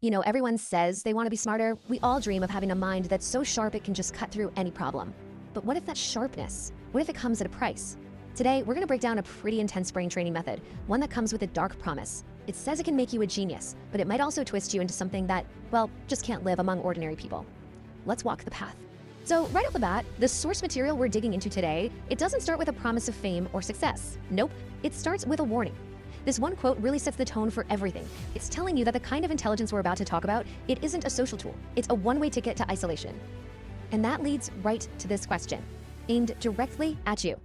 Everyone says they want to be smarter. We all dream of having a mind that's so sharp it can just cut through any problem. But what if that sharpness, what if it comes at a price? Today, we're going to break down a pretty intense brain training method, one that comes with a dark promise. It says it can make you a genius, but it might also twist you into something that, well, just can't live among ordinary people. Let's walk the path. So right off the bat, the source material we're digging into today, it doesn't start with a promise of fame or success. Nope, it starts with a warning. This one quote really sets the tone for everything. It's telling you that the kind of intelligence we're about to talk about, it isn't a social tool. It's a one-way ticket to isolation. And that leads right to this question, aimed directly at you.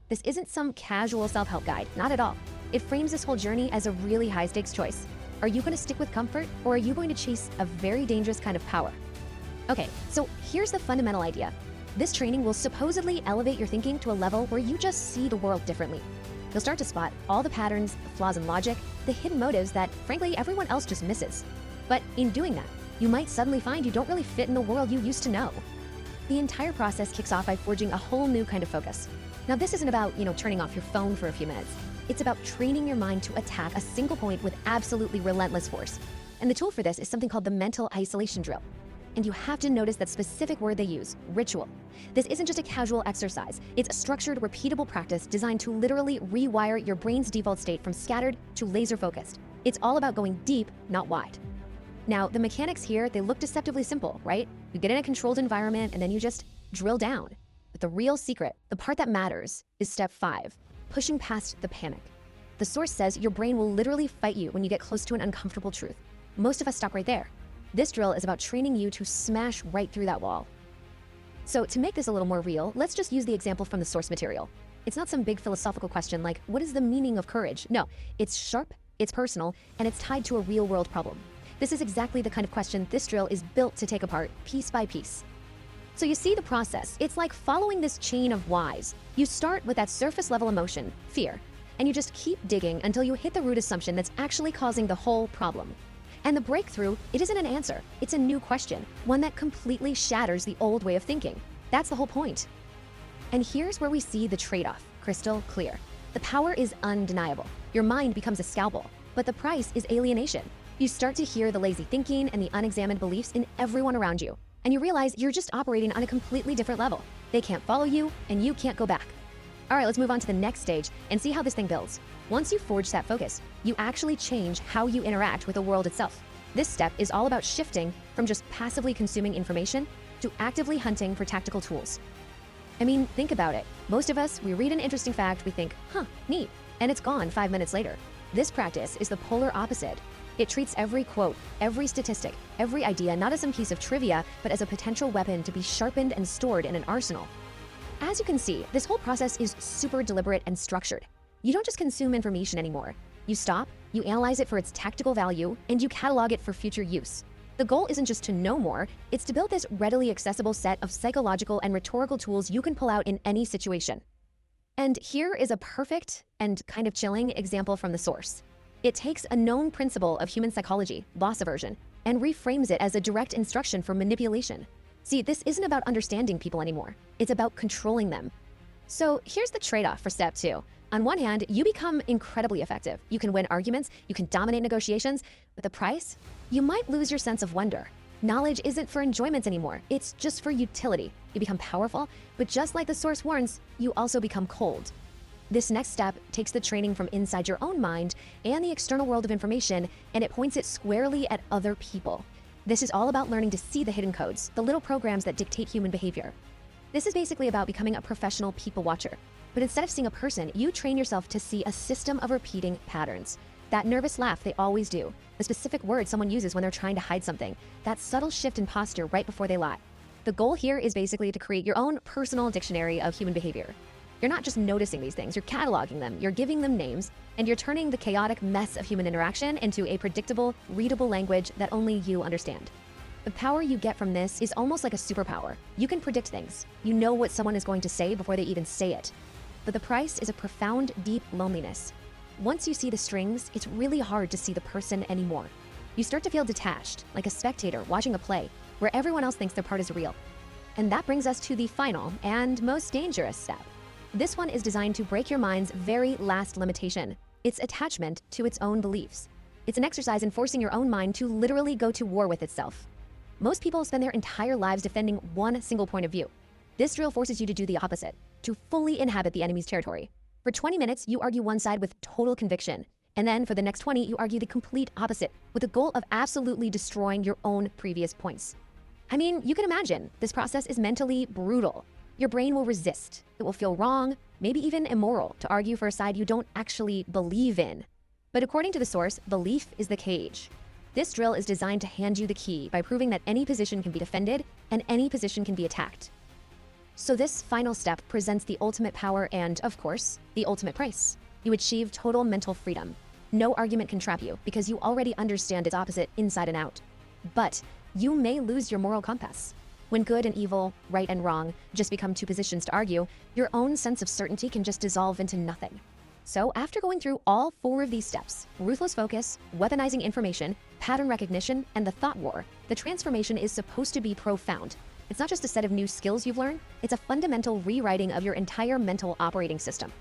This isn't some casual self-help guide, not at all. It frames this whole journey as a really high-stakes choice. Are you going to stick with comfort, or are you going to chase a very dangerous kind of power? Okay, so here's the fundamental idea. This training will supposedly elevate your thinking to a level where you just see the world differently. You'll start to spot all the patterns, the flaws in logic, the hidden motives that, frankly, everyone else just misses. But in doing that, you might suddenly find you don't really fit in the world you used to know. The entire process kicks off by forging a whole new kind of focus. Now, this isn't about, turning off your phone for a few minutes. It's about training your mind to attack a single point with absolutely relentless force. And the tool for this is something called the mental isolation drill. And you have to notice that specific word they use, ritual. This isn't just a casual exercise. It's a structured, repeatable practice designed to literally rewire your brain's default state from scattered to laser focused. It's all about going deep, not wide. Now, the mechanics here, they look deceptively simple, right? You get in a controlled environment and then you just drill down. But the real secret, the part that matters, is step 5, pushing past the panic. The source says your brain will literally fight you when you get close to an uncomfortable truth. Most of us stop right there. This drill is about training you to smash right through that wall. So to make this a little more real, let's just use the example from the source material. It's not some big philosophical question like, what is the meaning of courage? No, it's sharp, it's personal, and it's tied to a real-world problem. This is exactly the kind of question this drill is built to take apart, piece by piece. So you see the process. It's like following this chain of whys. You start with that surface-level emotion, fear, and you just keep digging until you hit the root assumption that's actually causing the whole problem. And the breakthrough, it isn't an answer, it's a new question, one that completely shatters the old way of thinking. That's the whole point. And here's where we see the trade-off, crystal clear. The power is undeniable. Your mind becomes a scalpel, but the price is alienation. You start to hear the lazy thinking and the unexamined beliefs in everyone around you, and you realize you're just operating on a completely different level. They can't follow you, and you can't go back. All right, let's move on to the next stage and see how this thing builds. Once you forge that focus, you actually change how you interact with the world itself. This step is all about shifting from just passively consuming information to actively hunting for tactical tools. I mean, think about it. Most of us, we read an interesting fact, we think, neat, and it's gone 5 minutes later. This practice is the polar opposite. It treats every quote, every statistic, every idea not as some piece of trivia, but as a potential weapon to be sharpened and stored in an arsenal. As you can see, this whole process is super deliberate and structured. You don't just consume information anymore. You stop, you analyze it for its tactical value, and you catalog it for future use. The goal isn't just to know more, it's to build this readily accessible set of psychological and rhetorical tools you can pull out in any situation. And here is a perfect and kind of chilling example from the source. It takes a known principle of human psychology, loss aversion, and reframes it as a direct instruction for manipulation. See, this isn't about understanding people anymore. It's about controlling them. So here's the trade-off for step 2. On one hand, you become incredibly effective. You can win arguments, you can dominate negotiations. With the price, you might lose your sense of wonder. Knowledge isn't for enjoyment anymore. It's just for utility. You become powerful, but just like the source warns, you also become cold. This next step takes the training from inside your own mind and the external world of information, and it points it squarely at other people. This is all about learning to see the hidden codes, the little programs that dictate human behavior. This is basically about becoming a professional people watcher. But instead of seeing a person, you train yourself to see a system of repeating patterns. That nervous laugh they always do, the specific word someone uses when they're trying to hide something, that subtle shift in posture right before they lie. The goal here is basically to create your own personal dictionary of human behavior. You're not just noticing these things, you're cataloging them, you're giving them names, and you're turning the chaotic mess of human interaction into a predictable, readable language that only you understand. The power you get from this is almost like a superpower. You can predict things. You know what someone is going to say before they even say it. But the price is a profound, deep loneliness. Once you see the strings, it's really hard to see the person anymore. You start to feel detached, like a spectator watching a play, where everyone else thinks their part is real. And that brings us to the final and most dangerous step. This one is designed to break your mind's very last limitation, its attachment to its own beliefs. It's an exercise in forcing your own mind to literally go to war with itself. Most people spend their entire lives defending one single point of view. This drill forces you to do the opposite, to fully inhabit the enemy's territory. For 20 minutes, you argue one side with total conviction. And then for the next 20, you argue the complete opposite, with the goal of absolutely destroying your own previous points. I mean, you can imagine, this process is mentally brutal. Your brain will resist. It will feel wrong, maybe even immoral, to argue for a side you don't actually believe in. But according to the source, belief is the cage. This drill is designed to hand you the key by proving that any position can be defended and any position can be attacked. So this final step presents the ultimate power and, of course, the ultimate price. You achieve total mental freedom. No argument can trap you because you already understand its opposite inside and out. But you may lose your moral compass. When good and evil, right and wrong, just become two positions to argue, your own sense of certainty can just dissolve into nothing. So after going through all 4 of these steps, ruthless focus, weaponizing information, pattern recognition, and the thought war, the transformation is supposed to be profound. It's not just a set of new skills you've learned, it's a fundamental rewriting of your entire mental operating system.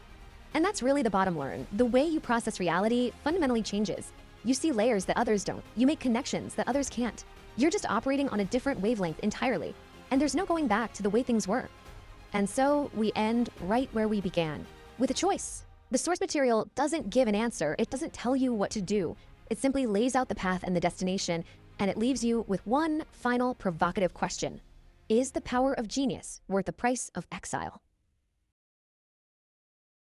And that's really the bottom line. The way you process reality fundamentally changes. You see layers that others don't. You make connections that others can't. You're just operating on a different wavelength entirely. And there's no going back to the way things were. And so we end right where we began, with a choice. The source material doesn't give an answer. It doesn't tell you what to do. It simply lays out the path and the destination, and it leaves you with one final provocative question. Is the power of genius worth the price of exile?